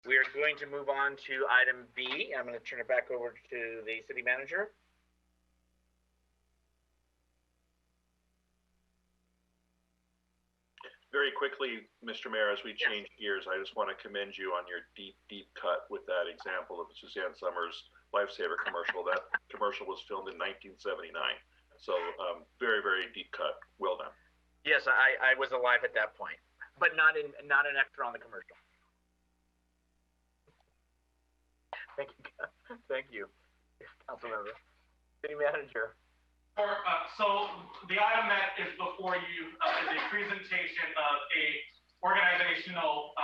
We are going to move on to item B. I'm going to turn it back over to the city manager. Very quickly, Mr. Mayor, as we change gears, I just want to commend you on your deep cut with that example of the Suzanne Summers Lifesaver commercial. That commercial was filmed in 1979. So very deep cut. Well done. Yes, I was alive at that point, but not an extra on the commercial. Thank you. Thank you, Councilmember. City Manager. So the item that is before you is a presentation of a organizational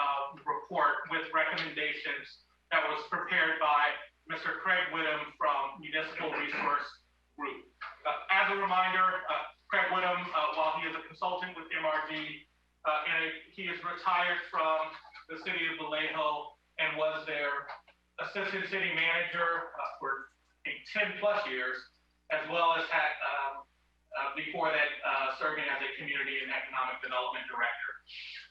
report with recommendations that was prepared by Mr. Craig Whittam from Municipal Resource Group. As a reminder, Craig Whittam, while he is a consultant with MRG, he is retired from the city of Vallejo and was their assistant city manager for 10+ years, as well as had, before that, serving as a community and economic development director.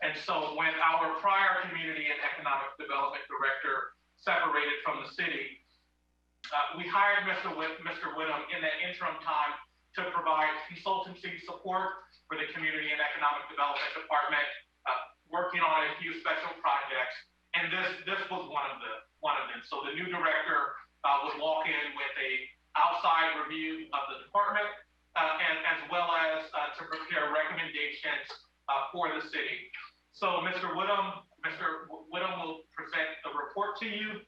And so when our prior community and economic development director separated from the city, we hired Mr. Whittam in that interim time to provide consultancy support for the community and economic development department, working on a few special projects. And this was one of them. So the new director would walk in with a outside review of the department, and as well as to prepare recommendations for the city. So Mr. Whittam will present the report to you.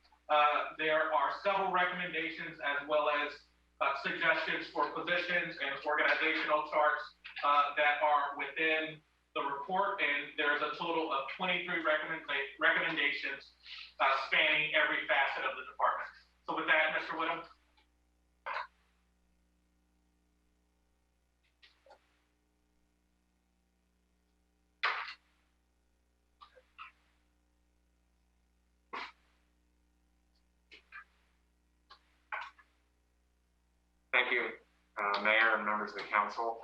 There are several recommendations as well as suggestions for positions and organizational charts that are within the report, and there's a total of 23 recommendations spanning every facet of the department. So with that, Mr. Whittam. Thank you, Mayor and members of the council.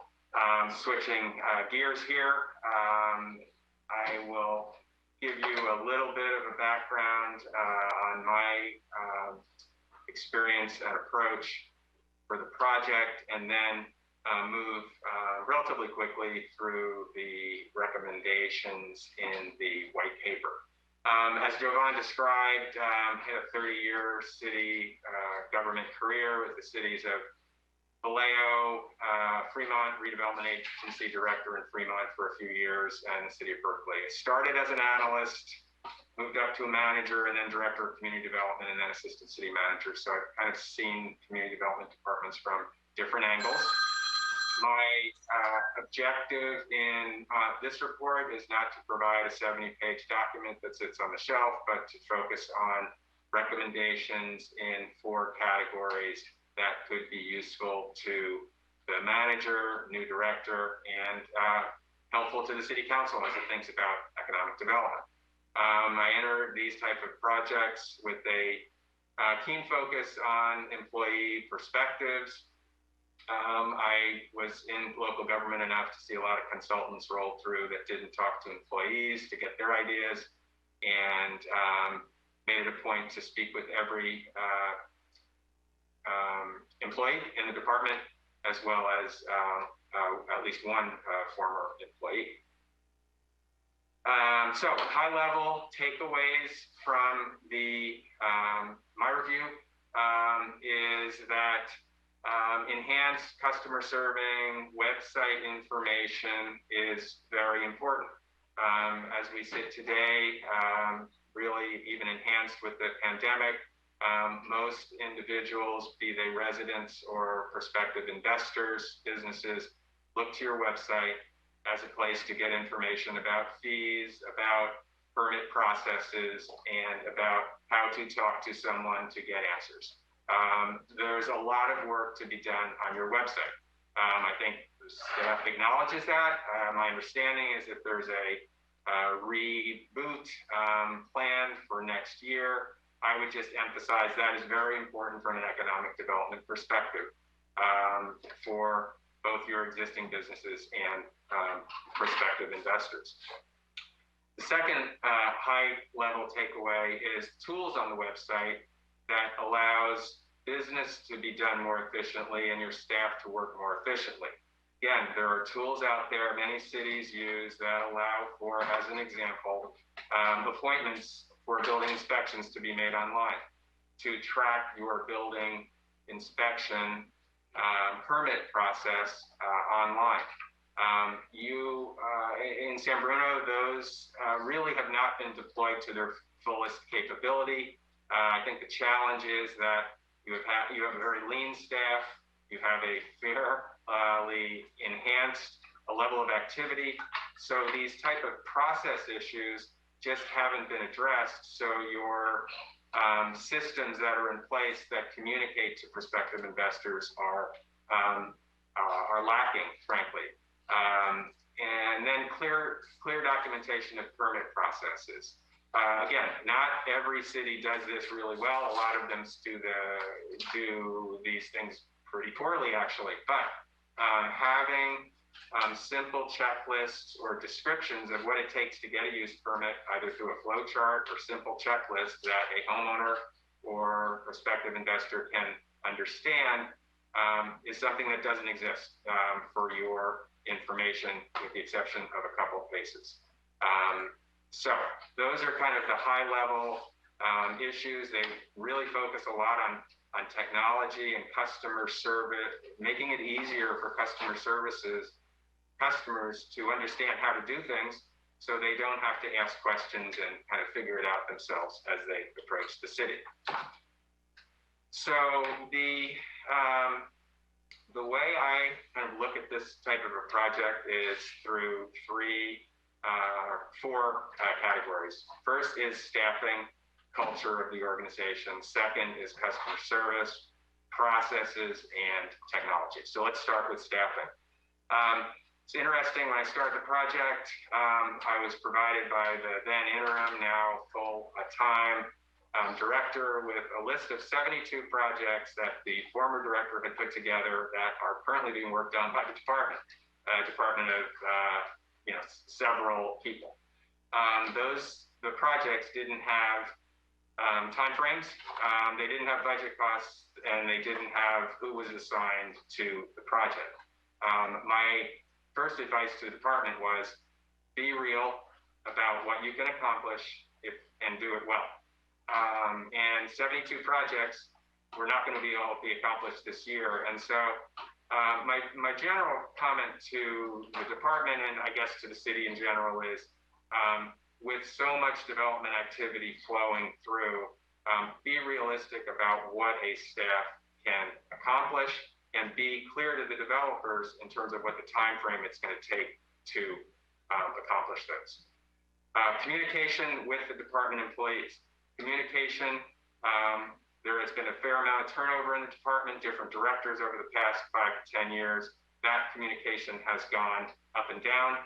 Switching gears here, I will give you a little bit of a background on my experience and approach for the project, and then move relatively quickly through the recommendations in the white paper. As Jovan described, had a 30-year city government career with the cities of Vallejo, Fremont Redevelopment Agency Director in Fremont for a few years, and the city of Berkeley. I started as an analyst, moved up to a manager, and then director of community development, and then assistant city manager. So I've kind of seen community development departments from different angles. My objective in this report is not to provide a 70-page document that sits on the shelf, but to focus on recommendations in 4 categories that could be useful to the manager, new director, and helpful to the city council as it thinks about economic development. I enter these type of projects with a keen focus on employee perspectives. I was in local government enough to see a lot of consultants roll through that didn't talk to employees to get their ideas, and made it a point to speak with every employee in the department, as well as at least one former employee. So high level takeaways from the my review is that enhanced customer serving website information is very important. As we sit today, really even enhanced with the pandemic, most individuals, be they residents or prospective investors, businesses, look to your website as a place to get information about fees, about permit processes, and about how to talk to someone to get answers. There's a lot of work to be done on your website. I think staff acknowledges that. My understanding is that there's a reboot plan for next year. I would just emphasize that is very important from an economic development perspective for both your existing businesses and prospective investors. The second high-level takeaway is tools on the website that allows business to be done more efficiently and your staff to work more efficiently. Again, there are tools out there many cities use that allow for, as an example, appointments for building inspections to be made online, to track your building inspection permit process online. In San Bruno, those really have not been deployed to their fullest capability. I think the challenge is that you have a very lean staff, you have a fairly enhanced level of activity. So these type of process issues just haven't been addressed. So your systems that are in place that communicate to prospective investors are lacking, frankly. And then clear documentation of permit processes. Again, not every city does this really well. A lot of them do these things pretty poorly, actually. But having simple checklists or descriptions of what it takes to get a use permit, either through a flow chart or simple checklist that a homeowner or prospective investor can understand, is something that doesn't exist for your information, with the exception of a couple of places. So those are kind of the high-level issues. They really focus a lot on technology and customer service, making it easier for customers to understand how to do things, so they don't have to ask questions and kind of figure it out themselves as they approach the city. So the way I kind of look at this type of a project is through four categories. First is staffing, culture of the organization. Second is customer service, processes, and technology. So let's start with staffing. It's interesting, when I started the project, I was provided by the then interim, now full-time director with a list of 72 projects that the former director had put together that are currently being worked on by the department of several people. The projects didn't have timeframes, they didn't have budget costs, and they didn't have who was assigned to the project. My first advice to the department was, be real about what you can accomplish and do it well. And 72 projects were not going to be accomplished this year. And so my general comment to the department, and I guess to the city in general, is with so much development activity flowing through, be realistic about what a staff can accomplish, and be clear to the developers in terms of what the time frame it's going to take to accomplish those. Communication with the department employees. Communication, there has been a fair amount of turnover in the department, different directors over the past 5 to 10 years. That communication has gone up and down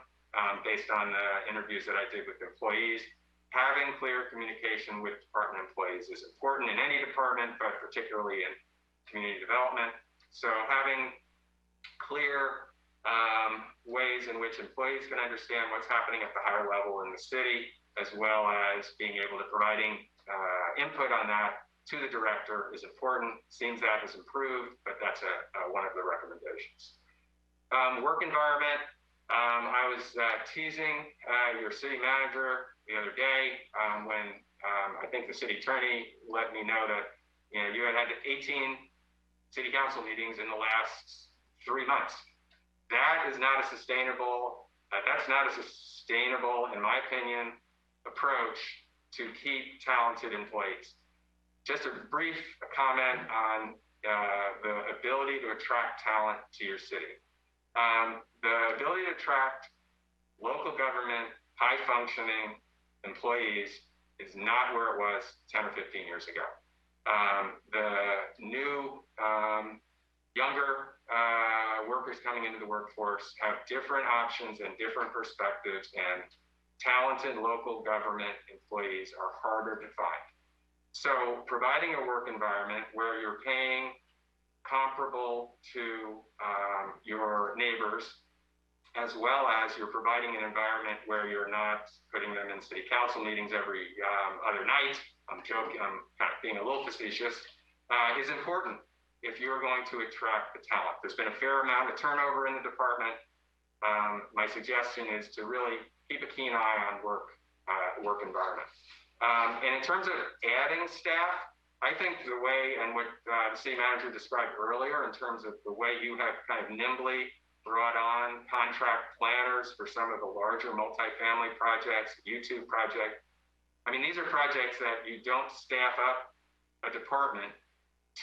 based on the interviews that I did with employees. Having clear communication with department employees is important in any department, but particularly in community development. So having clear ways in which employees can understand what's happening at the higher level in the city, as well as being able to providing input on that to the director is important. Seems that has improved, but that's one of the recommendations. Work environment. I was teasing your city manager the other day when I think the city attorney let me know that you had 18 city council meetings in the last 3 months. That's not a sustainable, in my opinion, approach to keep talented employees. Just a brief comment on the ability to attract talent to your city. The ability to attract local government, high-functioning employees is not where it was 10 or 15 years ago. The new, younger workers coming into the workforce have different options and different perspectives, and talented local government employees are harder to find. So providing a work environment where you're paying comparable to your neighbors as well as you're providing an environment where you're not putting them in city council meetings every other night. I'm joking, I'm kind of being a little facetious, is important if you're going to attract the talent. There's been a fair amount of turnover in the department. My suggestion is to really keep a keen eye on work environment. And in terms of adding staff, I think the way and what the city manager described earlier in terms of the way you have kind of nimbly brought on contract planners for some of the larger multifamily projects, YouTube project. I mean, these are projects that you don't staff up a department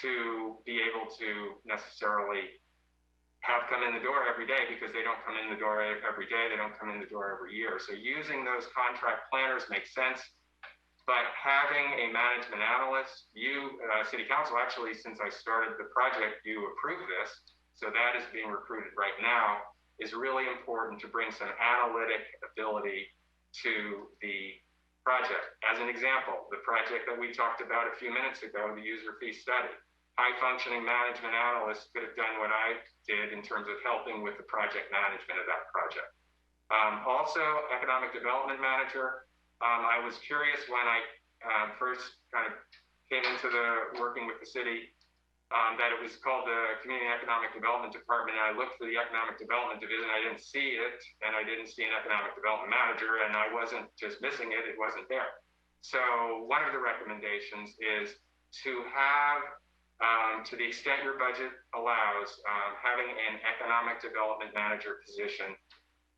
to be able to necessarily have come in the door every day, because they don't come in the door every day, they don't come in the door every year. So using those contract planners makes sense, but having a management analyst, you, City Council, actually, since I started the project, you approved this, so that is being recruited right now, is really important to bring some analytic ability to the project. As an example, the project that we talked about a few minutes ago, the user fee study. High-functioning management analysts could have done what I did in terms of helping with the project management of that project. Also, economic development manager. I was curious when I first kind of came into the working with the city that it was called the Community Economic Development Department, and I looked for the Economic Development Division. I didn't see it, and I didn't see an Economic Development Manager, and I wasn't just missing it, it wasn't there. So one of the recommendations is to have, to the extent your budget allows, having an Economic Development Manager position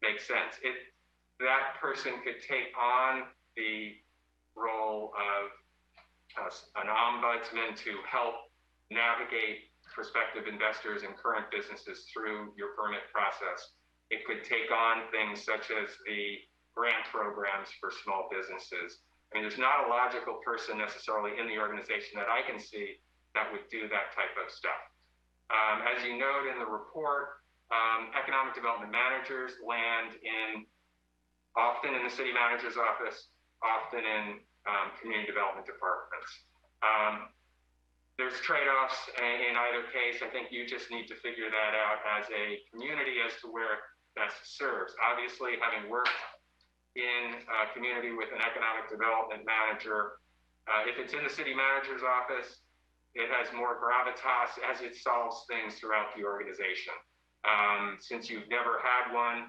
makes sense. That person could take on the role of an ombudsman to help navigate prospective investors and current businesses through your permit process. It could take on things such as the grant programs for small businesses. I mean, there's not a logical person necessarily in the organization that I can see that would do that type of stuff. As you note in the report, economic development managers land often in the city manager's office, often in community development departments. There's trade-offs in either case. I think you just need to figure that out as a community as to where it best serves. Obviously, having worked in a community with an economic development manager, if it's in the city manager's office, it has more gravitas as it solves things throughout the organization. Since you've never had one,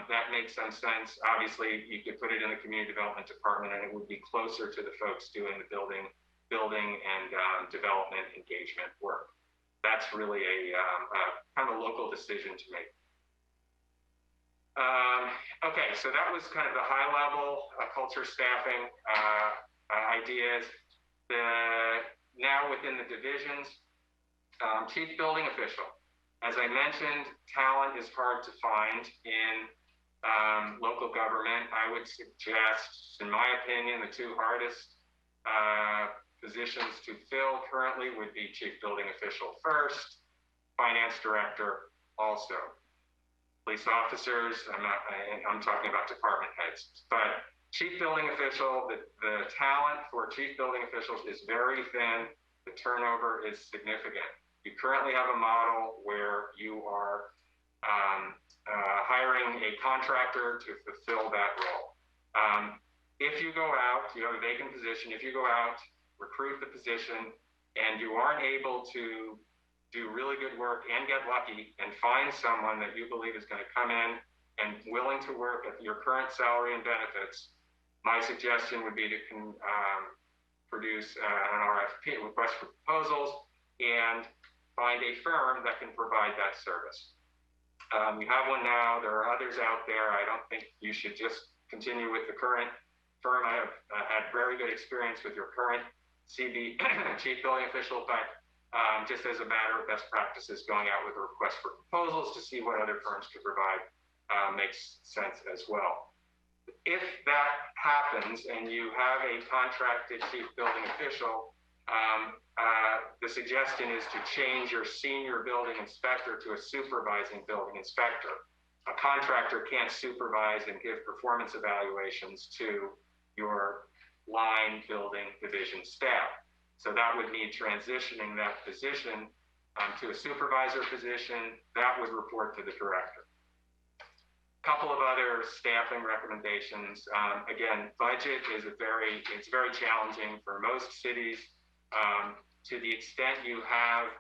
that makes some sense. Obviously, you could put it in the community development department, and it would be closer to the folks doing the building and development engagement work. That's really a kind of a local decision to make. Okay, so that was kind of the high level culture staffing ideas. Now within the divisions, chief building official. As I mentioned, talent is hard to find in local government. I would suggest, in my opinion, the two hardest positions to fill currently would be chief building official first, finance director also. Police officers, I'm talking about department heads, but chief building official, the talent for chief building officials is very thin. The turnover is significant. You currently have a model where you are hiring a contractor to fulfill that role. If you go out, you have a vacant position, if you go out, recruit the position, and you aren't able to do really good work and get lucky and find someone that you believe is going to come in and willing to work at your current salary and benefits, my suggestion would be to produce an RFP, request for proposals, and find a firm that can provide that service. You have one now, there are others out there. I don't think you should just continue with the current firm. I have had very good experience with your current CB chief building official, but just as a matter of best practices, going out with a request for proposals to see what other firms could provide makes sense as well. If that happens and you have a contracted chief building official, the suggestion is to change your senior building inspector to a supervising building inspector. A contractor can't supervise and give performance evaluations to your line building division staff. So that would need transitioning that position to a supervisor position. That would report to the director. Couple of other staffing recommendations. Again, budget is it's very challenging for most cities. To the extent you have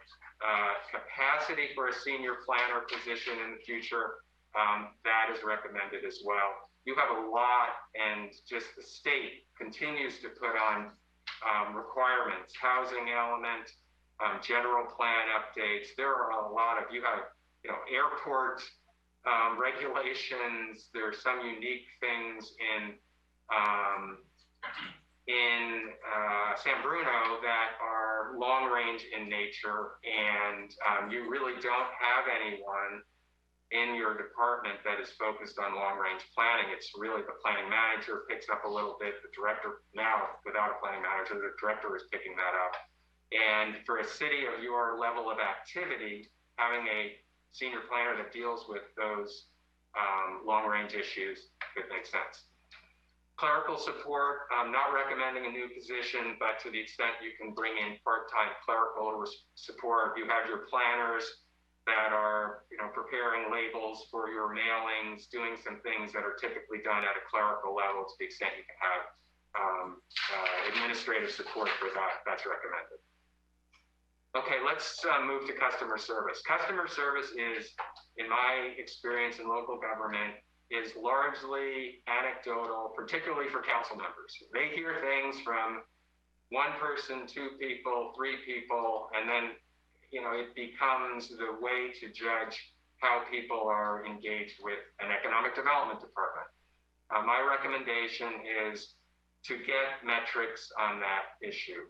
capacity for a senior planner position in the future, that is recommended as well. You have a lot, and just the state continues to put on requirements, housing element, general plan updates. There are a lot of, you have, airport regulations. There are some unique things in San Bruno that are long range in nature, and you really don't have anyone in your department that is focused on long range planning. It's really the planning manager picks up a little bit. The director, now without a planning manager, the director is picking that up. And for a city of your level of activity, having a senior planner that deals with those long-range issues could make sense. Clerical support, I'm not recommending a new position, but to the extent you can bring in part-time clerical support, you have your planners that are, preparing labels for your mailings, doing some things that are typically done at a clerical level. To the extent you can have administrative support for that, that's recommended. Okay, let's move to customer service. Customer service is, in my experience in local government, is largely anecdotal, particularly for council members. They hear things from one person, two people, three people, and then, it becomes the way to judge how people are engaged with an economic development department. My recommendation is to get metrics on that issue,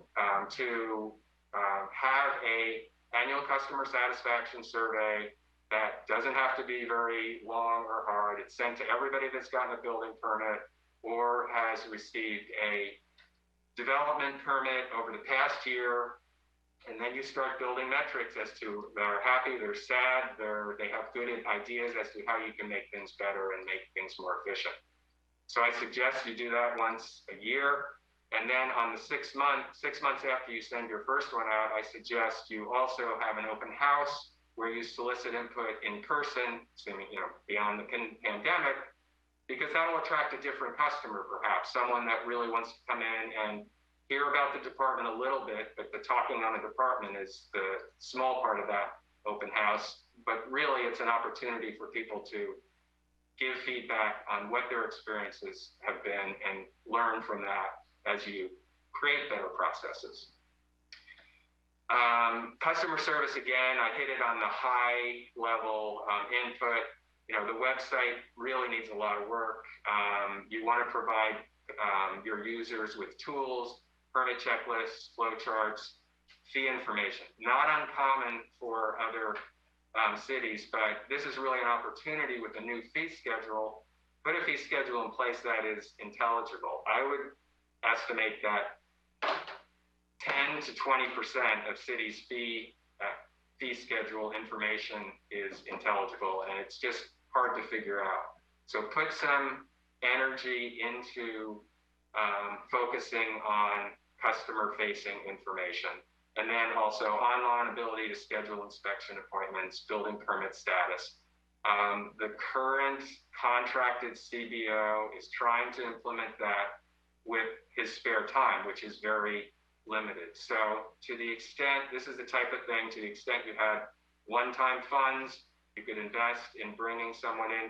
to have a annual customer satisfaction survey that doesn't have to be very long or hard. It's sent to everybody that's gotten a building permit or has received a development permit over the past year. And then you start building metrics as to they're happy, they're sad, they have good ideas as to how you can make things better and make things more efficient. So I suggest you do that once a year. And then on the 6 months after you send your first one out, I suggest you also have an open house where you solicit input in person, assuming, beyond the pandemic, because that'll attract a different customer, perhaps, someone that really wants to come in and hear about the department a little bit, but the talking on the department is the small part of that open house. But really, it's an opportunity for people to give feedback on what their experiences have been and learn from that as you create better processes. Customer service, again, I hit it on the high level input. The website really needs a lot of work. You want to provide your users with tools, permit checklists, flowcharts, fee information. Not uncommon for other cities, but this is really an opportunity with a new fee schedule. Put a fee schedule in place that is intelligible. I would estimate that 10 to 20% of cities' fee schedule information is intelligible, and it's just hard to figure out. So put some energy into focusing on customer-facing information, and then also online ability to schedule inspection appointments, building permit status. The current contracted CBO is trying to implement that with his spare time, which is very limited. So to the extent, this is the type of thing, to the extent you had one-time funds, you could invest in bringing someone in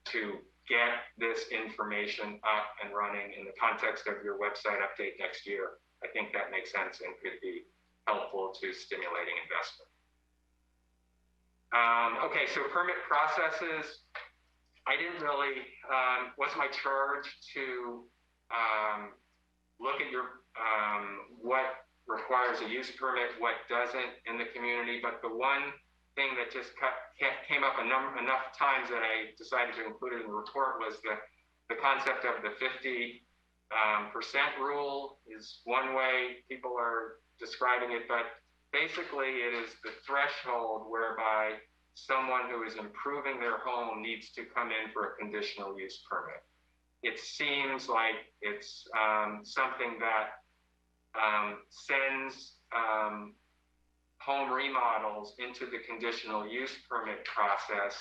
to get this information up and running in the context of your website update next year. I think that makes sense and could be helpful to stimulating investment. Okay, so permit processes. I didn't really, what's my charge to look at your, what requires a use permit, what doesn't in the community, but the one thing that just came up enough times that I decided to include it in the report was the concept of the 50% rule is one way people are describing it, but basically it is the threshold whereby someone who is improving their home needs to come in for a conditional use permit. It seems like it's something that sends home remodels into the conditional use permit process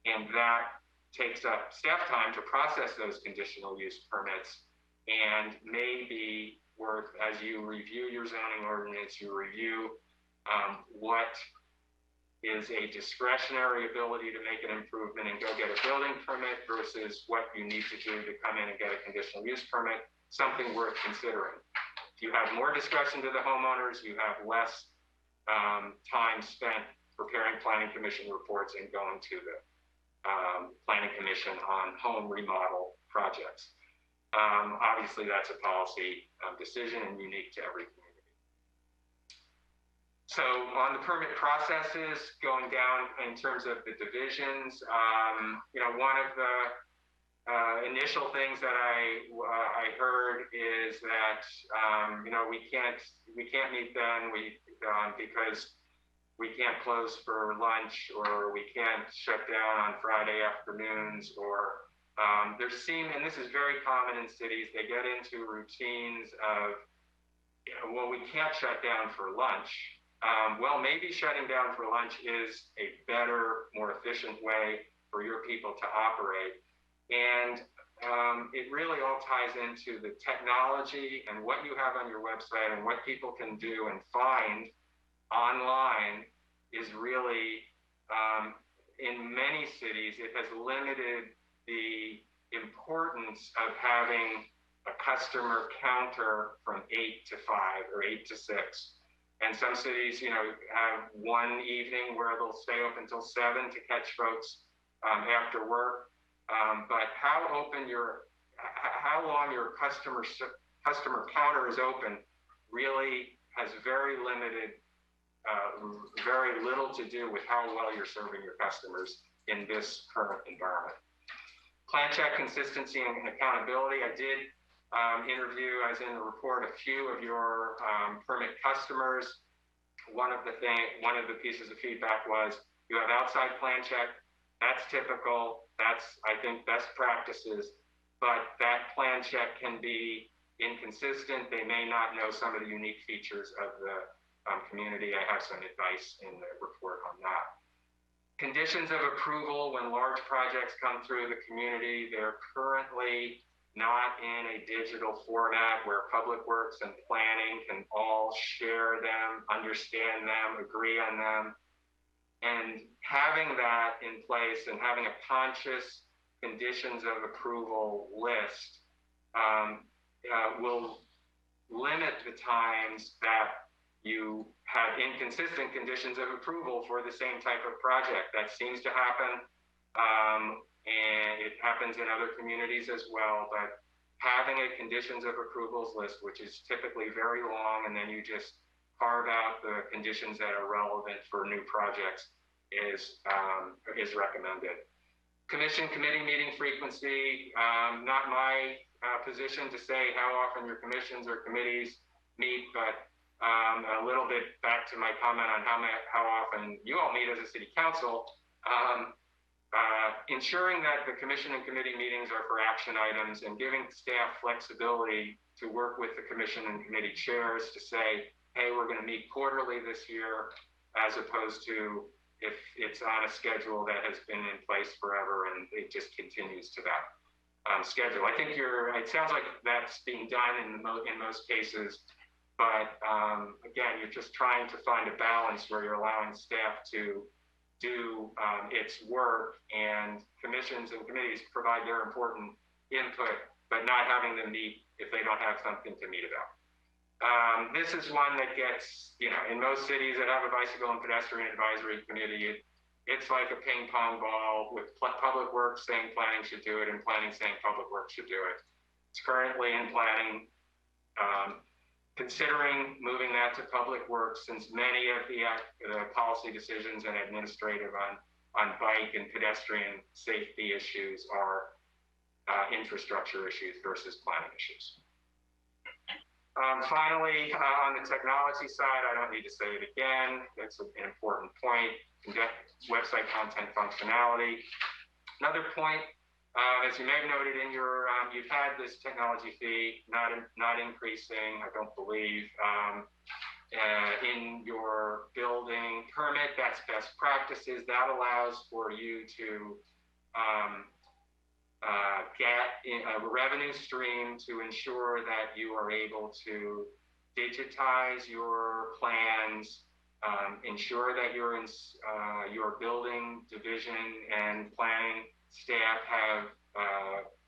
and that takes up staff time to process those conditional use permits, and may be worth, as you review your zoning ordinance, you review what is a discretionary ability to make an improvement and go get a building permit versus what you need to do to come in and get a conditional use permit, something worth considering. If you have more discretion to the homeowners, you have less time spent preparing planning commission reports and going to the planning commission on home remodel projects. Obviously, that's a policy decision and unique to every community. So on the permit processes, going down in terms of the divisions, one of the initial things that I heard is that we can't meet then because we can't close for lunch, or we can't shut down on Friday afternoons, or and this is very common in cities, they get into routines of, well, we can't shut down for lunch. Well, maybe shutting down for lunch is a better, more efficient way for your people to operate. And it really all ties into the technology and what you have on your website and what people can do and find online is really, in many cities, it has limited the importance of having a customer counter from 8 to 5 or 8 to 6. And some cities, have one evening where they'll stay open until 7 to catch folks after work. But how long your customer counter is open really has very little to do with how well you're serving your customers in this current environment. Plan check consistency and accountability. I did interview, as in the report, a few of your permit customers. One of the pieces of feedback was you have outside plan check. That's typical. That's, I think, best practices. But that plan check can be inconsistent. They may not know some of the unique features of the community. I have some advice in the report on that. Conditions of approval when large projects come through the community, they're currently not in a digital format where Public Works and Planning can all share them, understand them, agree on them. And having that in place and having a conscious conditions of approval list will limit the times that you have inconsistent conditions of approval for the same type of project. That seems to happen, and it happens in other communities as well, but having a conditions of approvals list, which is typically very long, and then you just carve out the conditions that are relevant for new projects is recommended. Commission committee meeting frequency, not my position to say how often your commissions or committees meet, but a little bit back to my comment on how often you all meet as a city council, ensuring that the commission and committee meetings are for action items and giving staff flexibility to work with the commission and committee chairs to say, hey, we're going to meet quarterly this year, as opposed to if it's on a schedule that has been in place forever and it just continues to that schedule. I think it sounds like that's being done in most cases, but again, you're just trying to find a balance where you're allowing staff to do its work and commissions and committees provide their important input, but not having them meet if they don't have something to meet about. This is one that gets, in most cities that have a bicycle and pedestrian advisory committee, it's like a ping pong ball with Public Works saying planning should do it and planning saying Public Works should do it. It's currently in planning. Considering moving that to Public Works, since many of the policy decisions and administrative on bike and pedestrian safety issues are infrastructure issues versus planning issues. Finally, on the technology side, I don't need to say it again. It's an important point. Website content functionality. Another point, as you may have noted in your, you've had this technology fee not increasing, I don't believe, in your building permit. That's best practices. That allows for you to get a revenue stream to ensure that you are able to digitize your plans, ensure that your building division and planning staff have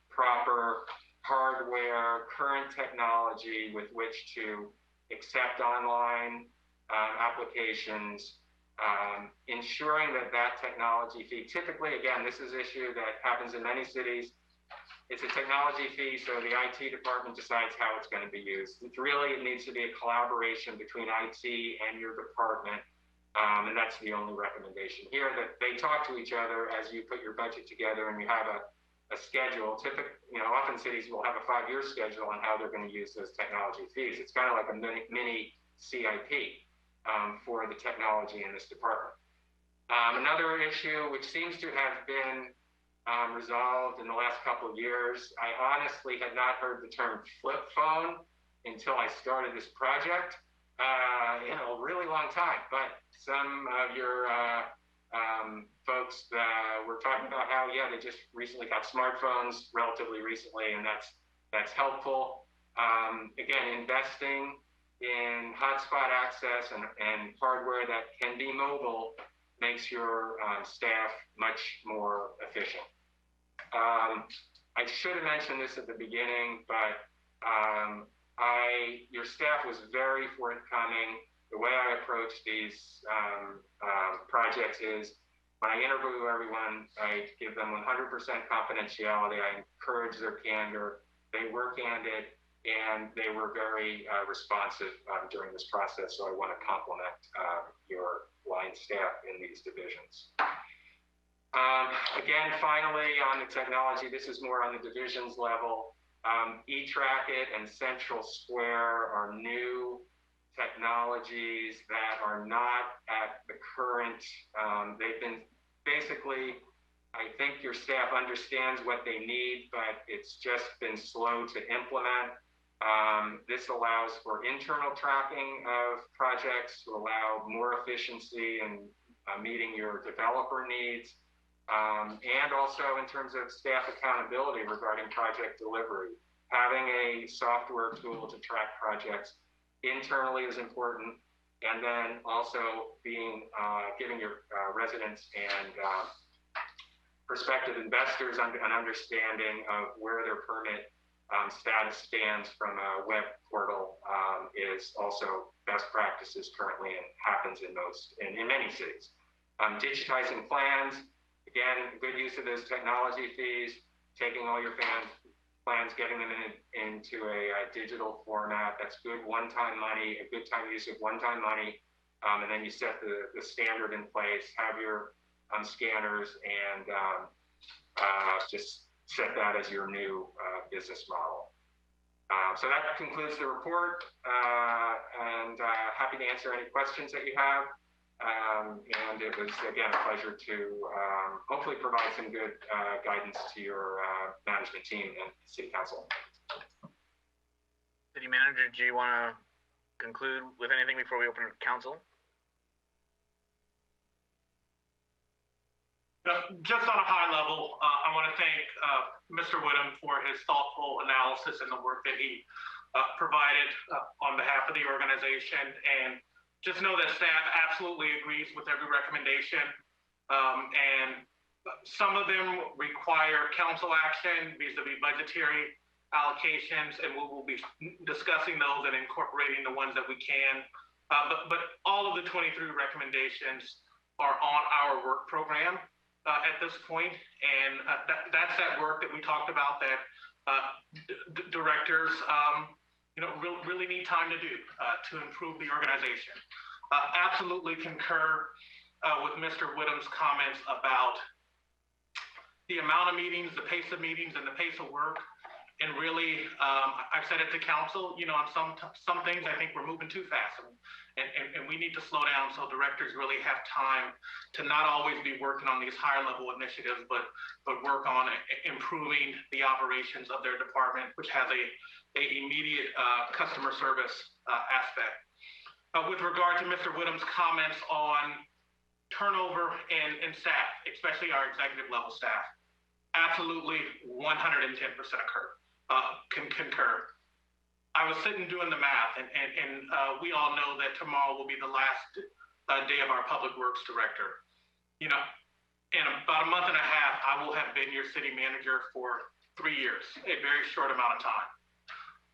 proper hardware, current technology with which to accept online applications, ensuring that technology fee, typically, again, this is an issue that happens in many cities. It's a technology fee, so the IT department decides how it's going to be used. It needs to be a collaboration between IT and your department, and that's the only recommendation here, that they talk to each other as you put your budget together and you have a schedule. Often cities will have a 5-year schedule on how they're going to use those technology fees. It's kind of like a mini CIP for the technology in this department. Another issue which seems to have been resolved in the last couple of years, I honestly had not heard the term flip phone until I started this project in a really long time, but some of your folks were talking about how, they just recently got smartphones relatively recently, and that's helpful. Again, investing in hotspot access and hardware that can be mobile makes your staff much more efficient. I should have mentioned this at the beginning, but your staff was very forthcoming. The way I approach these projects is when I interview everyone, I give them 100% confidentiality. I encourage their candor. They were candid, and they were very responsive during this process. So I want to compliment your line staff in these divisions. Again, finally, on the technology, this is more on the divisions level. eTrackIt and Central Square are new technologies that are not at the current, they've been basically, I think your staff understands what they need, but it's just been slow to implement. This allows for internal tracking of projects to allow more efficiency in meeting your developer needs. And also in terms of staff accountability regarding project delivery. Having a software tool to track projects internally is important, and then also giving your residents and prospective investors an understanding of where their permit status stands from a web portal is also best practices currently and happens in many cities. Digitizing plans. Again, good use of those technology fees, taking all your plans, getting them into a digital format. That's good one-time money, a good time use of one-time money. And then you set the standard in place, have your scanners, and just set that as your new business model. So that concludes the report, and happy to answer any questions that you have. And it was, again, a pleasure to hopefully provide some good guidance to your management team and City Council. City Manager, do you want to conclude with anything before we open to Council? Just on a high level, I want to thank Mr. Whittam for his thoughtful analysis and the work that he provided on behalf of the organization. And just know that staff absolutely agrees with every recommendation. And some of them require council action vis-a-vis budgetary allocations, and we will be discussing those and incorporating the ones that we can. But all of the 23 recommendations are on our work program at this point. And that's that work that we talked about that directors really need time to do to improve the organization. Absolutely concur with Mr. Whittam's comments about the amount of meetings, the pace of meetings, and the pace of work. And really, I've said it to council, on some things I think we're moving too fast, and we need to slow down so directors really have time to not always be working on these higher level initiatives, but work on improving the operations of their department, which has a immediate customer service aspect. With regard to Mr. Whittam's comments on turnover and staff, especially our executive level staff, Absolutely 110% concur. I was sitting doing the math, and we all know that tomorrow will be the last day of our public works director. You know, in about a month and a half, I will have been your city manager for 3 years, a very short amount of time.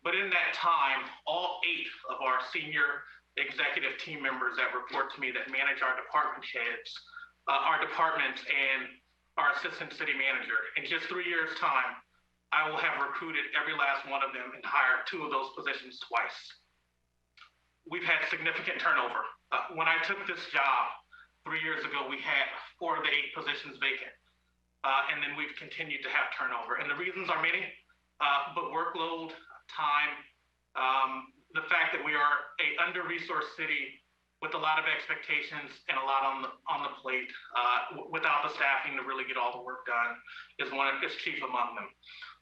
But in that time, all 8 of our senior executive team members that report to me that manage our department heads, our departments, and our assistant city manager, in just 3 years' time, I will have recruited every last one of them and hired 2 of those positions twice. We've had significant turnover. When I took this job 3 years ago, we had 4 of the 8 positions vacant. And then we've continued to have turnover. And the reasons are many, but workload, time, the fact that we are a under-resourced city with a lot of expectations and a lot on the plate, without the staffing to really get all the work done, is chief among them.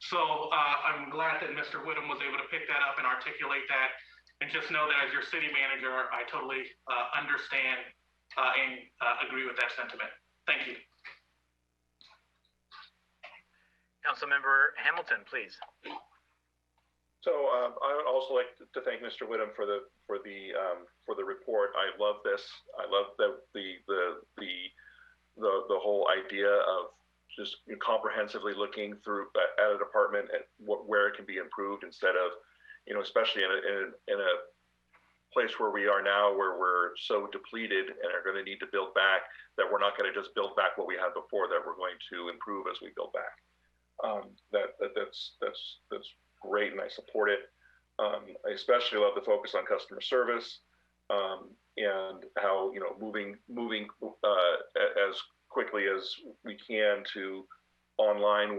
So I'm glad that Mr. Whittam was able to pick that up and articulate that. And just know that as your city manager, I totally understand and agree with that sentiment. Thank you. Councilmember Hamilton, please. So I would also like to thank Mr. Whittam for the report. I love this. I love the whole idea of just comprehensively looking through at a department and where it can be improved, instead of, especially in a place where we are now, where we're so depleted and are going to need to build back, that we're not going to just build back what we had before, that we're going to improve as we build back. That's great, and I support it. I especially love the focus on customer service, and how moving as quickly as we can to online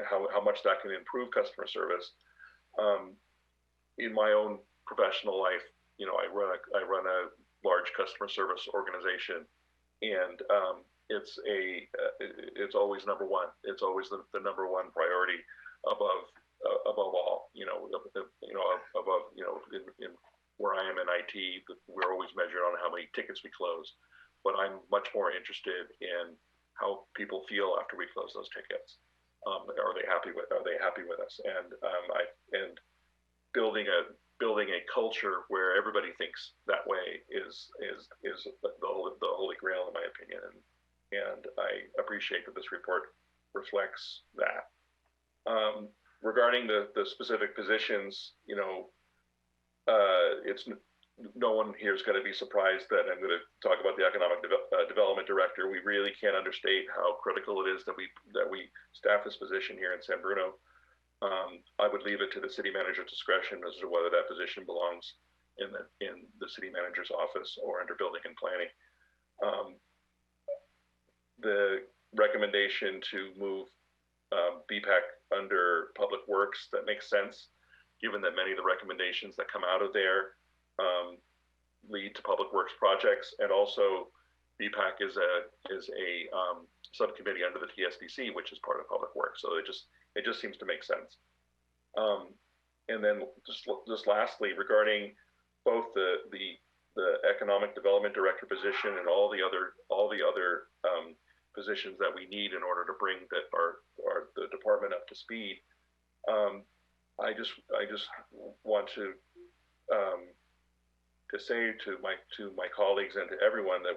how much that can improve customer service. In my own professional life, I run a large customer service organization, and it's always number one. It's always the number one priority above all. Above in where I am in IT, we're always measured on how many tickets we close, but I'm much more interested in how people feel after we close those tickets. Are they happy with us? And building a culture where everybody thinks that way is the holy grail, in my opinion. And I appreciate that this report reflects that. Regarding the specific positions, it's no one here is going to be surprised that I'm going to talk about the economic development director. We really can't understate how critical it is that we staff this position here in San Bruno. I would leave it to the city manager's discretion as to whether that position belongs in the city manager's office or under building and planning. The recommendation to move BPAC under public works, that makes sense, given that many of the recommendations that come out of there lead to public works projects, and also BPAC is a subcommittee under the TSDC, which is part of public works. So it just seems to make sense. And then just lastly, regarding both the economic development director position and all the other positions that we need in order to bring the department up to speed, I just want to say to my colleagues and to everyone that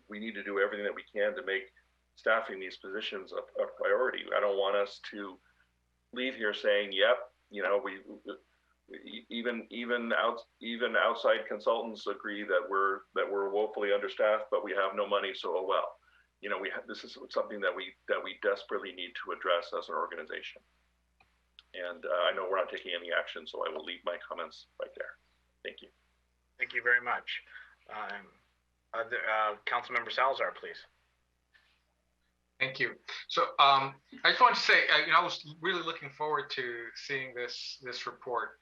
we need to do everything that we can to make staffing these positions a priority. I don't want us to leave here saying, "Yep, even outside consultants agree that we're woefully understaffed, but we have no money, so oh well." This is something that we desperately need to address as an organization. And I know we're not taking any action, so I will leave my comments right there. Thank you. Thank you very much. Councilmember Salazar, please. Thank you. So I just wanted to say, I was really looking forward to seeing this report.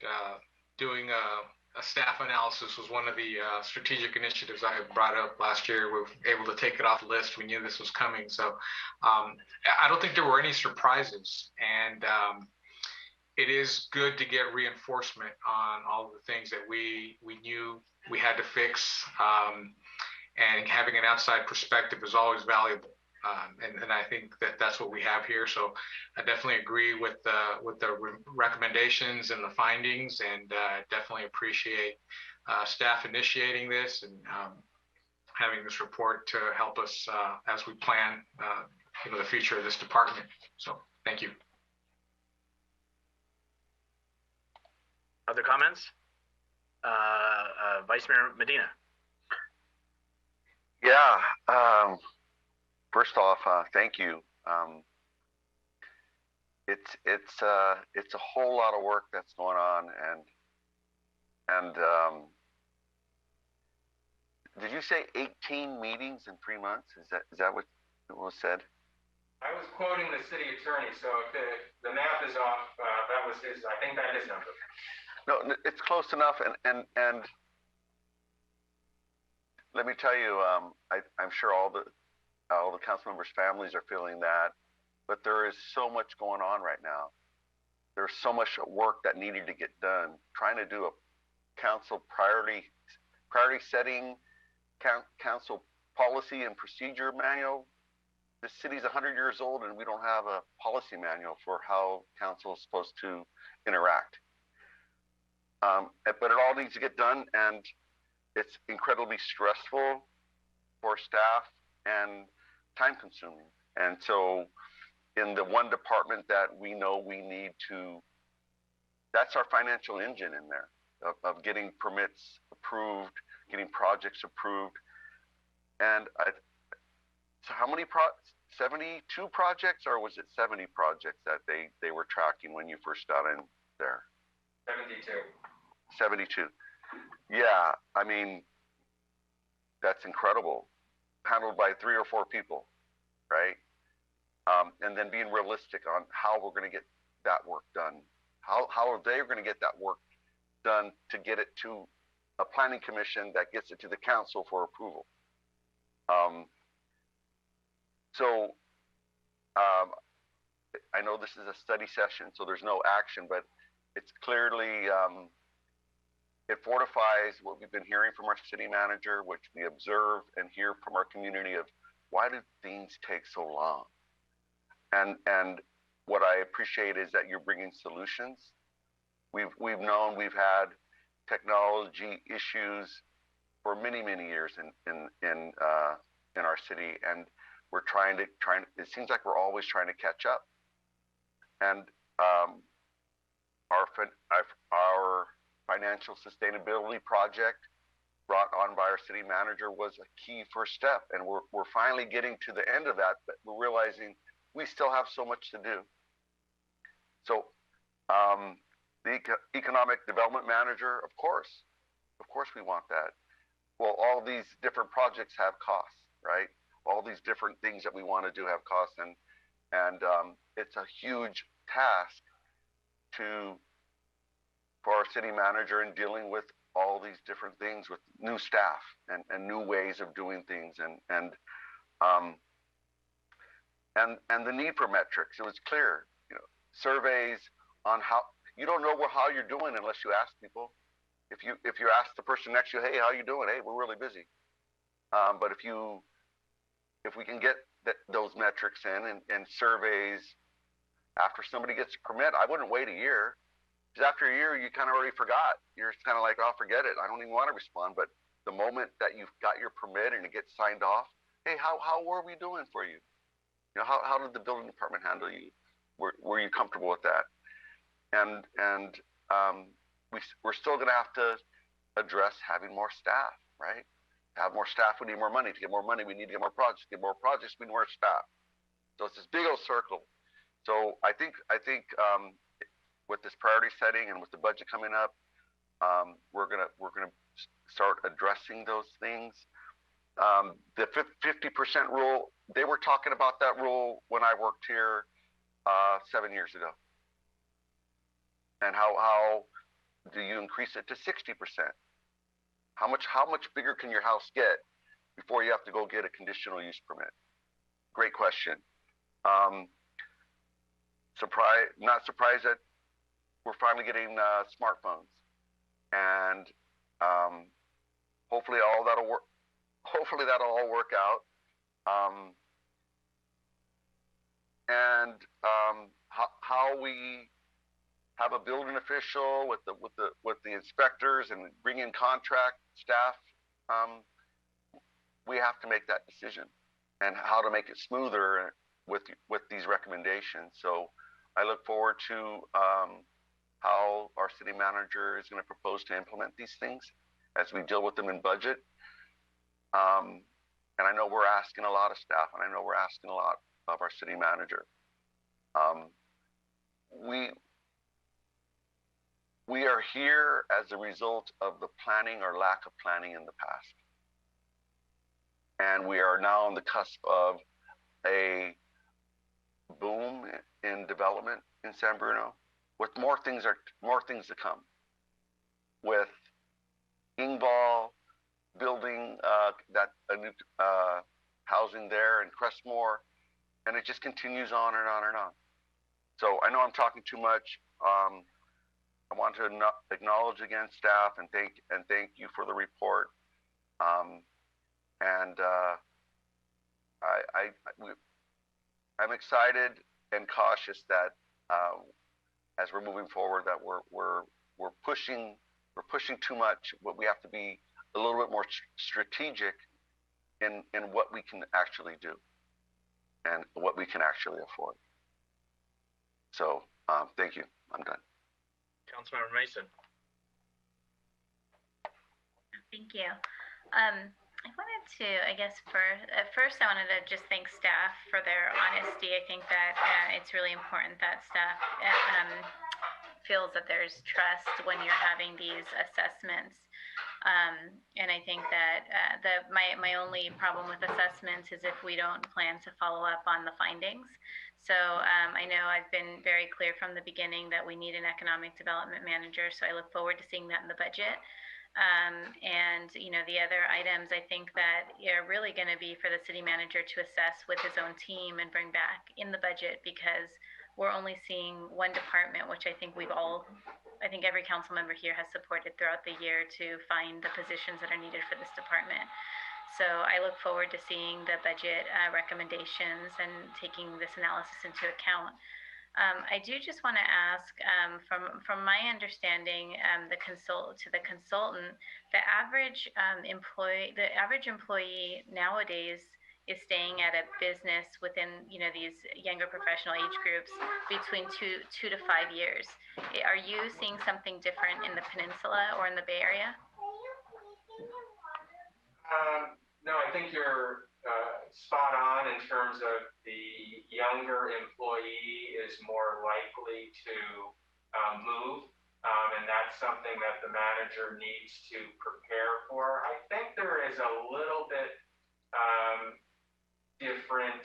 Doing a staff analysis was one of the strategic initiatives I had brought up last year. We were able to take it off the list. We knew this was coming. So I don't think there were any surprises. And it is good to get reinforcement on all of the things that we knew we had to fix. And having an outside perspective is always valuable. And I think that that's what we have here. So I definitely agree with the recommendations and the findings, and definitely appreciate staff initiating this and having this report to help us as we plan the future of this department. So thank you. Other comments? Vice Mayor Medina. Yeah. First off, thank you. It's a whole lot of work that's going on, and did you say 18 meetings in 3 months? Is that what was said? I was quoting the city attorney, so if the math is off, that was his, I think that is number. No, it's close enough, and let me tell you, I'm sure all the council members' families are feeling that, but there is so much going on right now. There's so much work that needed to get done. Trying to do a council priority setting, council policy and procedure manual. The city's 100 years old, and we don't have a policy manual for how council is supposed to interact. But it all needs to get done, and it's incredibly stressful for staff and time consuming. And so in the one department that we know we need to, that's our financial engine in there of getting permits approved, getting projects approved. And so how many 72 projects, or was it 70 projects that they were tracking when you first got in there? 72. Yeah, I mean, that's incredible. Handled by 3 or 4 people, right? And then being realistic on how we're going to get that work done. How are they going to get that work done to get it to a planning commission that gets it to the council for approval? I know this is a study session, so there's no action, but it's clearly, it fortifies what we've been hearing from our city manager, which we observe and hear from our community of why do things take so long? And what I appreciate is that you're bringing solutions. We've known we've had technology issues for many years in our city, and we're trying to. It seems like we're always trying to catch up. And our financial sustainability project brought on by our city manager was a key first step, and we're finally getting to the end of that, but we're realizing we still have so much to do. So the economic development manager, of course we want that. Well, all these different projects have costs, right? All these different things that we want to do have costs, and it's a huge task for our city manager in dealing with all these different things with new staff and new ways of doing things, and the need for metrics. It was clear, surveys on how you don't know how you're doing unless you ask people. If you ask the person next to you, hey, how you doing? Hey, we're really busy. But if we can get those metrics in and surveys after somebody gets a permit, I wouldn't wait a year. Because after a year, you kind of already forgot. You're kind of like, oh, forget it. I don't even want to respond. But the moment that you've got your permit and it gets signed off, hey, how were we doing for you? How did the building department handle you? Were you comfortable with that? And we're still going to have to address having more staff, right? To have more staff, we need more money. To get more money, we need to get more projects. To get more projects, we need more staff. So it's this big old circle. So I think with this priority setting and with the budget coming up, we're gonna start addressing those things. The 50% rule, they were talking about that rule when I worked here 7 years ago. And how do you increase it to 60%? How much bigger can your house get before you have to go get a conditional use permit? Great question. Not surprised that we're finally getting smartphones, and hopefully that'll all work out. and how we have a building official with the inspectors and bring in contract staff. We have to make that decision, and how to make it smoother with these recommendations. So I look forward to how our city manager is going to propose to implement these things as we deal with them in budget. And I know we're asking a lot of staff, and I know we're asking a lot of our city manager. We are here as a result of the planning or lack of planning in the past. And we are now on the cusp of a boom in development in San Bruno, with more things to come. With Ingval building a new housing there in Crestmore, and it just continues on and on and on. So I know I'm talking too much. I want to acknowledge again staff and thank you for the report. I'm excited and cautious that as we're moving forward, that we're pushing too much, but we have to be a little bit more strategic in what we can actually do and what we can actually afford. So thank you. I'm done. Councilmember Mason. Thank you. I wanted to, I guess, first I wanted to just thank staff for their honesty. I think that it's really important that staff feels that there's trust when you're having these assessments. And I think that my only problem with assessments is if we don't plan to follow up on the findings. So I know I've been very clear from the beginning that we need an economic development manager. So I look forward to seeing that in the budget. And the other items I think that are really going to be for the city manager to assess with his own team and bring back in the budget, because we're only seeing one department, which I think every council member here has supported throughout the year to find the positions that are needed for this department. So I look forward to seeing the budget recommendations and taking this analysis into account. I do just want to ask, from my understanding, the consultant, the average employee nowadays is staying at a business within these younger professional age groups between two to 5 years. Are you seeing something different in the peninsula or in the Bay Area? No, I think you're spot on in terms of the younger employee is more likely to move, and that's something that the manager needs to prepare for. I think there is a little bit different,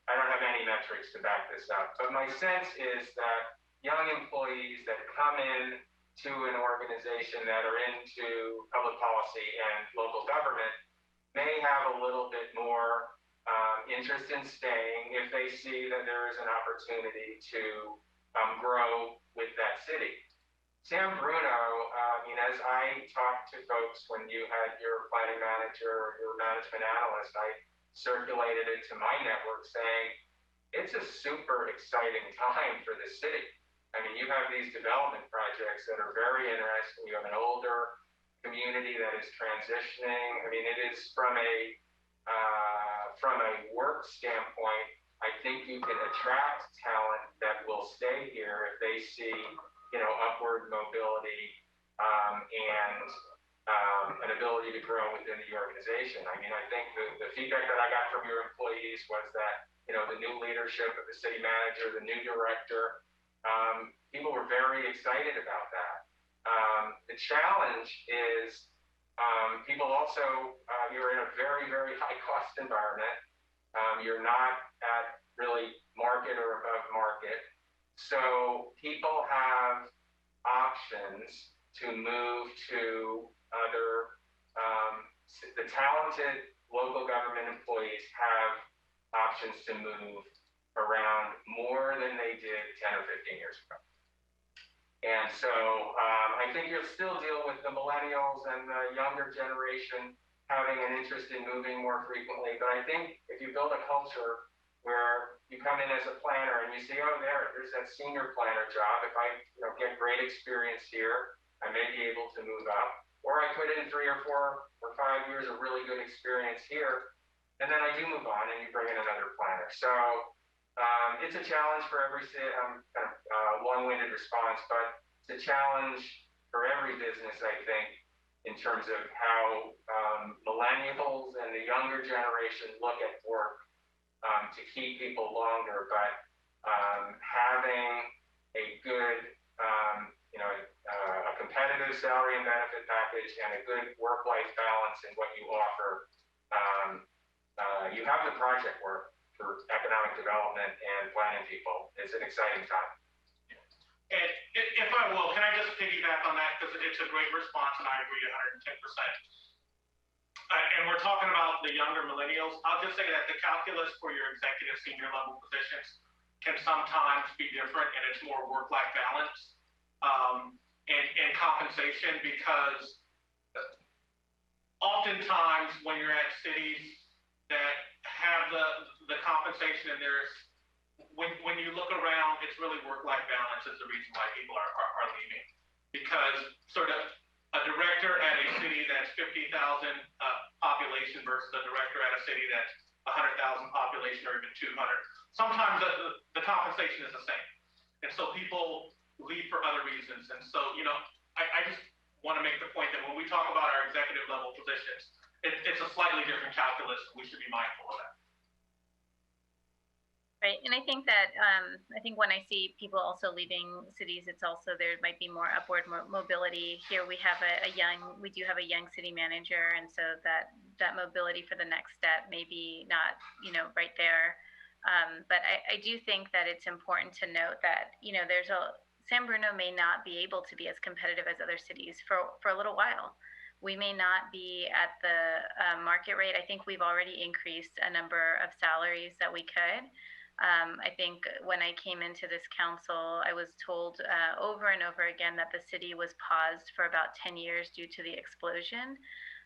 I don't have any metrics to back this up, but my sense is that young employees that come in to an organization that are into public policy and local government may have a little bit more interest in staying if they see that there is an opportunity to grow with that city. San Bruno, as I talked to folks when you had your planning manager or your management analyst, I circulated it to my network saying, it's a super exciting time for the city. I mean, you have these development projects that are very interesting. You have an older community that is transitioning. I mean, it is from a work standpoint, I think you can attract talent that will stay here if they see, upward mobility and an ability to grow within the organization. I mean, I think the feedback that I got from your employees was that, the new leadership of the city manager, the new director, people were very excited about that. The challenge is people also, you're in a very, very high cost environment. You're not at really market or above market. So people have options to move to other, the talented local government employees have options to move around more than they did 10 or 15 years ago. And so I think you'll still deal with the millennials and the younger generation having an interest in moving more frequently. But I think if you build a culture where you come in as a planner and you see, oh, there's that senior planner job. If I get great experience here, I may be able to move up. Or I put in 3 or 4 or 5 years of really good experience here, and then I do move on and you bring in another planner. So it's a challenge for every city, kind of long-winded response, but it's a challenge for every business, I think, in terms of how millennials and the younger generation look at work to keep people longer. But having a good, a competitive salary and benefit package and a good work-life balance in what you offer, you have the project work for economic development and planning people. It's an exciting time. And if I will, can I just piggyback on that, because it's a great response and I agree 110%. And we're talking about the younger millennials. I'll just say that the calculus for your executive senior level positions can sometimes be different, and it's more work-life balance and compensation, because oftentimes when you're at cities that have the compensation, and there's when you look around, it's really work-life balance is the reason why people are leaving, because sort of a director at a city that's 50,000 population versus a director at a city that's 100,000 population or even 200. Sometimes the compensation is the same, and so people leave for other reasons. And so, I just want to make the point that when we talk about our executive level positions, it's a slightly different calculus. We should be mindful of that. Right, and I think that when I see people also leaving cities, it's also there might be more upward mobility. Here we have we do have a young city manager, and so that mobility for the next step may be not right there. But I do think that it's important to note that San Bruno may not be able to be as competitive as other cities for a little while. We may not be at the market rate. I think we've already increased a number of salaries that we could. I think when I came into this council, I was told over and over again that the city was paused for about 10 years due to the explosion.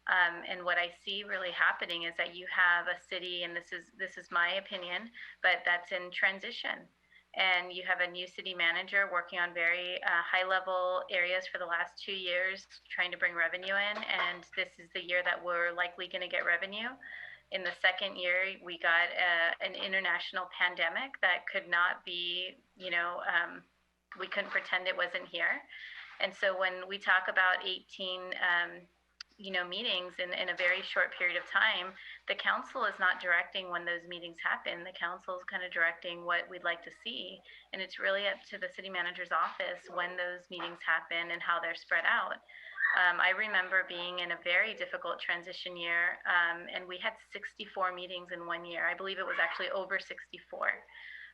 And what I see really happening is that you have a city, and this is my opinion, but that's in transition. And you have a new city manager working on very high-level areas for the last 2 years, trying to bring revenue in. And this is the year that we're likely going to get revenue. In the second year, we got an international pandemic that could not be, we couldn't pretend it wasn't here. And so when we talk about 18, meetings in a very short period of time, the council is not directing when those meetings happen. The council is kind of directing what we'd like to see. And it's really up to the city manager's office when those meetings happen and how they're spread out. I remember being in a very difficult transition year, and we had 64 meetings in 1 year. I believe it was actually over 64.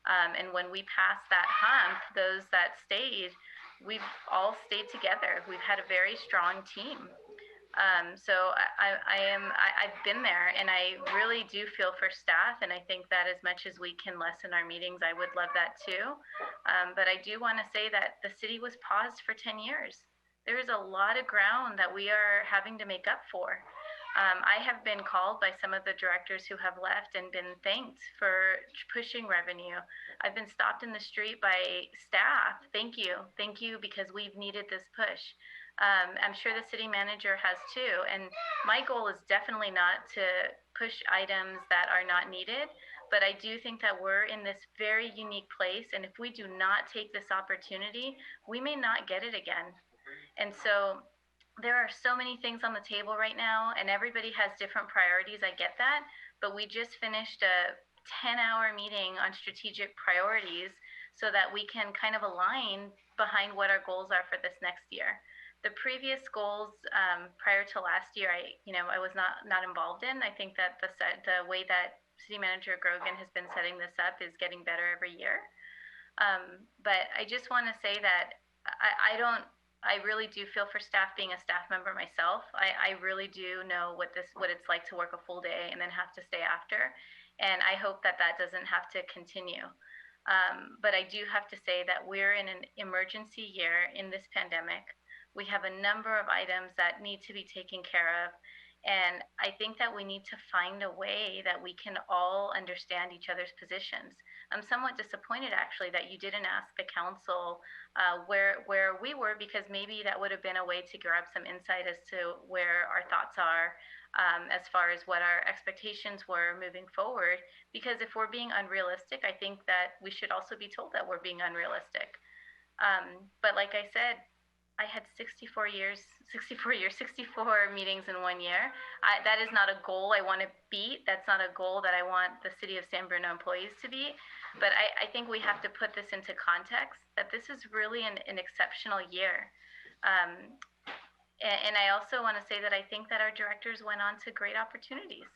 And when we passed that hump, those that stayed, we've all stayed together. We've had a very strong team. So I've been there, and I really do feel for staff. And I think that as much as we can lessen our meetings, I would love that too. But I do want to say that the city was paused for 10 years. There is a lot of ground that we are having to make up for. I have been called by some of the directors who have left and been thanked for pushing revenue. I've been stopped in the street by staff. Thank you, because we've needed this push. I'm sure the city manager has too. And my goal is definitely not to push items that are not needed, but I do think that we're in this very unique place. And if we do not take this opportunity, we may not get it again. And so there are so many things on the table right now, and everybody has different priorities. I get that, but we just finished a 10-hour meeting on strategic priorities so that we can kind of align behind what our goals are for this next year. The previous goals prior to last year, I was not involved in. I think that the way that City Manager Grogan has been setting this up is getting better every year. But I just want to say that I really do feel for staff, being a staff member myself. I really do know what it's like to work a full day and then have to stay after. And I hope that doesn't have to continue. But I do have to say that we're in an emergency year in this pandemic. We have a number of items that need to be taken care of. And I think that we need to find a way that we can all understand each other's positions. I'm somewhat disappointed actually that you didn't ask the council where we were, because maybe that would have been a way to grab some insight as to where our thoughts are as far as what our expectations were moving forward. Because if we're being unrealistic, I think that we should also be told that we're being unrealistic. But like I said, I had 64 meetings in 1 year. That is not a goal I want to beat. That's not a goal that I want the city of San Bruno employees to beat. But I think we have to put this into context, that this is really an exceptional year. And I also want to say that I think that our directors went on to great opportunities.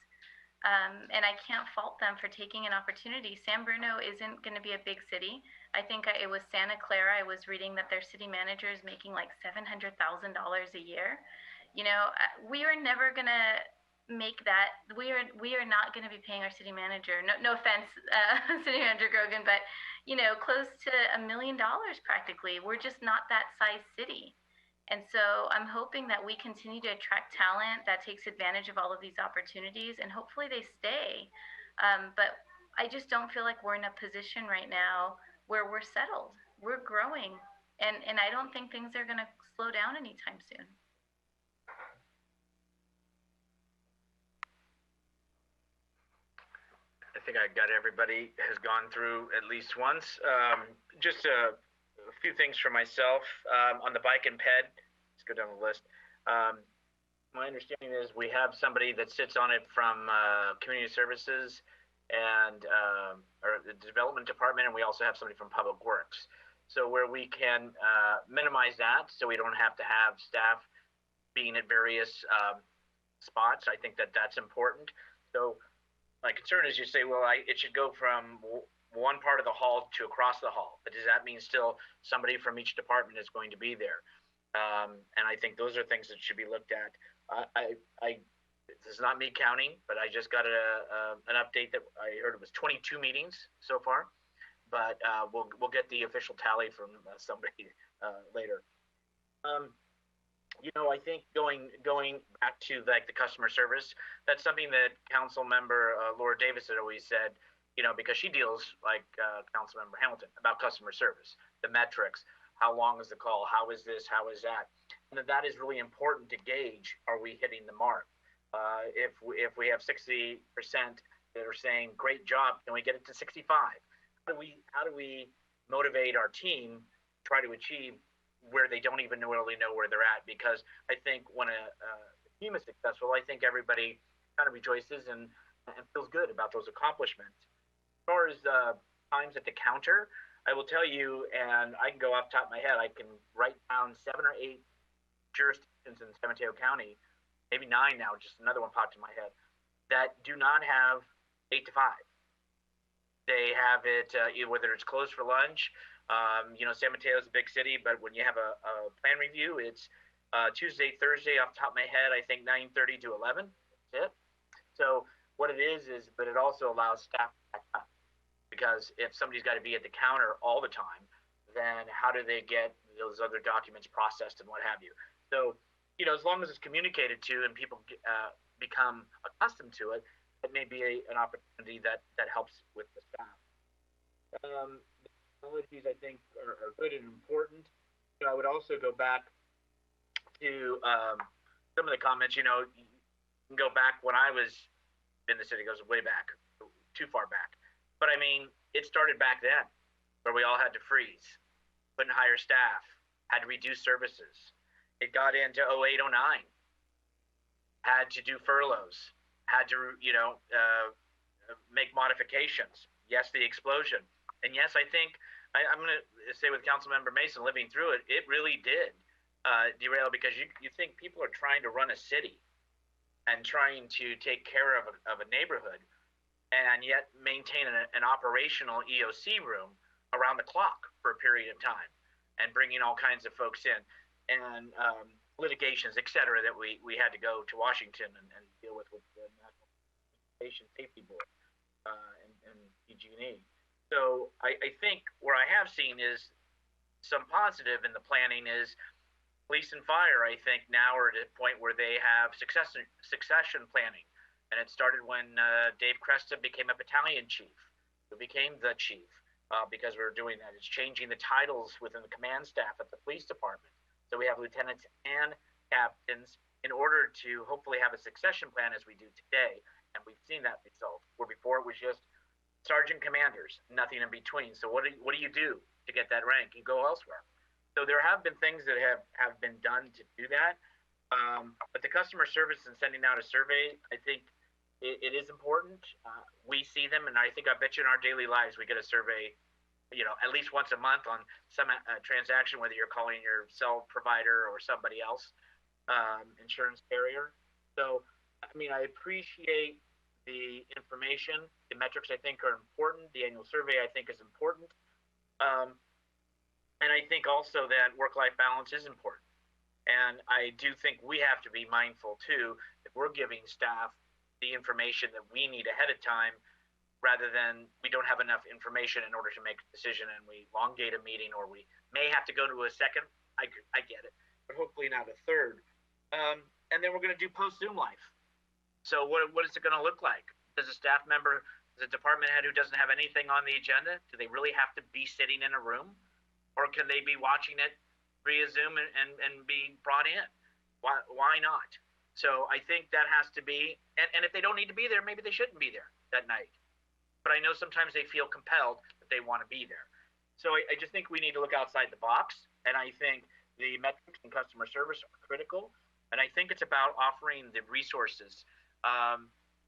And I can't fault them for taking an opportunity. San Bruno isn't going to be a big city. I think it was Santa Clara. I was reading that their city manager is making like $700,000 a year. You know, we are never going to make that. We are not going to be paying our city manager. No offense, City Manager Grogan, but you know, close to $1 million practically. We're just not that size city. And so I'm hoping that we continue to attract talent that takes advantage of all of these opportunities, and hopefully they stay. But I just don't feel like we're in a position right now where we're settled. We're growing, and I don't think things are going to slow down anytime soon. I think I got everybody has gone through at least once. Just a few things for myself on the bike and ped. Let's go down the list. My understanding is we have somebody that sits on it from community services and or the development department, and we also have somebody from public works. So where we can minimize that, so we don't have to have staff being at various spots. I think that that's important. So my concern is you say, well, it should go from one part of the hall to across the hall, but does that mean still somebody from each department is going to be there? And I think those are things that should be looked at. This is not me counting, but I just got an update that I heard it was 22 meetings so far, but we'll get the official tally from somebody later. You know, I think going back to like the customer service, that's something that Council Member Laura Davis had always said, you know, because she deals like Council Member Hamilton about customer service, the metrics, how long is the call, how is this, how is that, and that is really important to gauge, are we hitting the mark? If we have 60% that are saying great job, can we get it to 65? How do we motivate our team to try to achieve where they don't even really know where they're at? Because I think when a team is successful, I think everybody kind of rejoices and feels good about those accomplishments. As far as times at the counter, I will tell you, and I can go off the top of my head, I can write down 7 or 8 jurisdictions in San Mateo County, maybe 9 now, just another one popped in my head, that do not have 8 to 5. They have it, whether it's closed for lunch. You know, San Mateo is a big city, but when you have a plan review, it's Tuesday, Thursday, off the top of my head, I think 9:30 to 11. That's it. So what it is, but it also allows staff to back up. Because if somebody's got to be at the counter all the time, then how do they get those other documents processed and what have you? So, you know, as long as it's communicated to and people become accustomed to it, it may be an opportunity that helps with the staff. The technologies, I think, are good and important. You know, I would also go back to some of the comments. You know, you can go back when I was in the city, goes way back, too far back. But I mean, it started back then, where we all had to freeze, couldn't hire staff, had to reduce services. It got into 08, 09, had to do furloughs, had to, you know, make modifications. Yes, the explosion. And yes, I think, I'm going to say with Councilmember Mason living through it, it really did derail, because you think people are trying to run a city and trying to take care of a neighborhood, and yet maintain an operational EOC room around the clock for a period of time, and bringing all kinds of folks in, and litigations, et cetera, that we had to go to Washington and deal with the National Transportation Safety Board and PG&E. So I think where I have seen is some positive in the planning is police and fire, I think now are at a point where they have succession planning. And it started when Dave Cresta became a battalion chief. It became the chief because we were doing that. It's changing the titles within the command staff at the police department. So we have lieutenants and captains in order to hopefully have a succession plan as we do today. And we've seen that result, where before it was just sergeant commanders, nothing in between. So what do you do to get that rank? You go elsewhere. So there have been things that have been done to do that. But the customer service and sending out a survey, I think it is important. We see them, and I think I bet you in our daily lives we get a survey, at least once a month on some transaction, whether you're calling your cell provider or somebody else, insurance carrier. So, I appreciate the information. The metrics, I think, are important. The annual survey, I think, is important. And I think also that work-life balance is important. And I do think we have to be mindful, too, that we're giving staff the information that we need ahead of time, rather than we don't have enough information in order to make a decision and we elongate a meeting, or we may have to go to a second. I get it, but hopefully not a third. And then we're going to do post-Zoom life. So what is it going to look like? Does a staff member, does a department head who doesn't have anything on the agenda, do they really have to be sitting in a room? Or can they be watching it via Zoom and be brought in? Why not? So I think that has to be, and if they don't need to be there, maybe they shouldn't be there that night. But I know sometimes they feel compelled that they want to be there. So I just think we need to look outside the box. And I think the metrics and customer service are critical. And I think it's about offering the resources.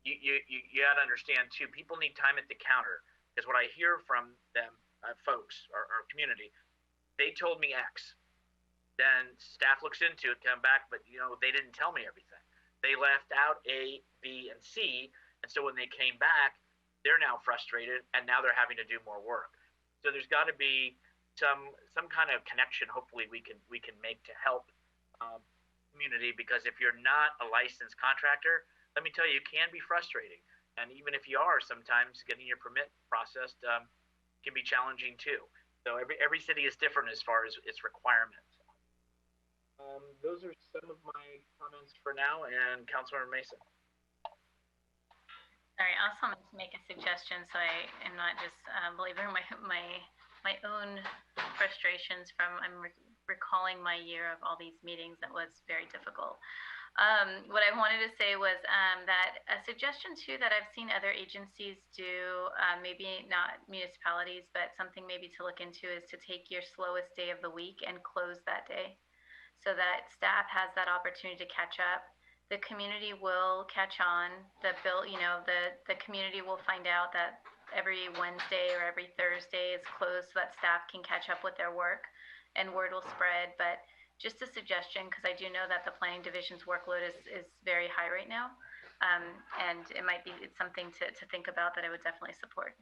You got to understand, too, people need time at the counter. Because what I hear from them, folks, or community, they told me X. Then staff looks into it, come back, but they didn't tell me everything. They left out A, B, and C, and so when they came back, they're now frustrated, and now they're having to do more work. So there's got to be some kind of connection. Hopefully, we can make to help community, because if you're not a licensed contractor, let me tell you, it can be frustrating. And even if you are, sometimes getting your permit processed can be challenging too. So every city is different as far as its requirements. Those are some of my comments for now, and Councilmember Mason. Sorry, I also wanted to make a suggestion, so I am not just believing my own frustrations from, I'm recalling my year of all these meetings. That was very difficult. What I wanted to say was that a suggestion too that I've seen other agencies do, maybe not municipalities, but something maybe to look into, is to take your slowest day of the week and close that day, so that staff has that opportunity to catch up. The community will catch on. The community will find out that every Wednesday or every Thursday is closed, so that staff can catch up with their work, and word will spread. But just a suggestion, because I do know that the planning division's workload is very high right now, and it's something to think about that I would definitely support.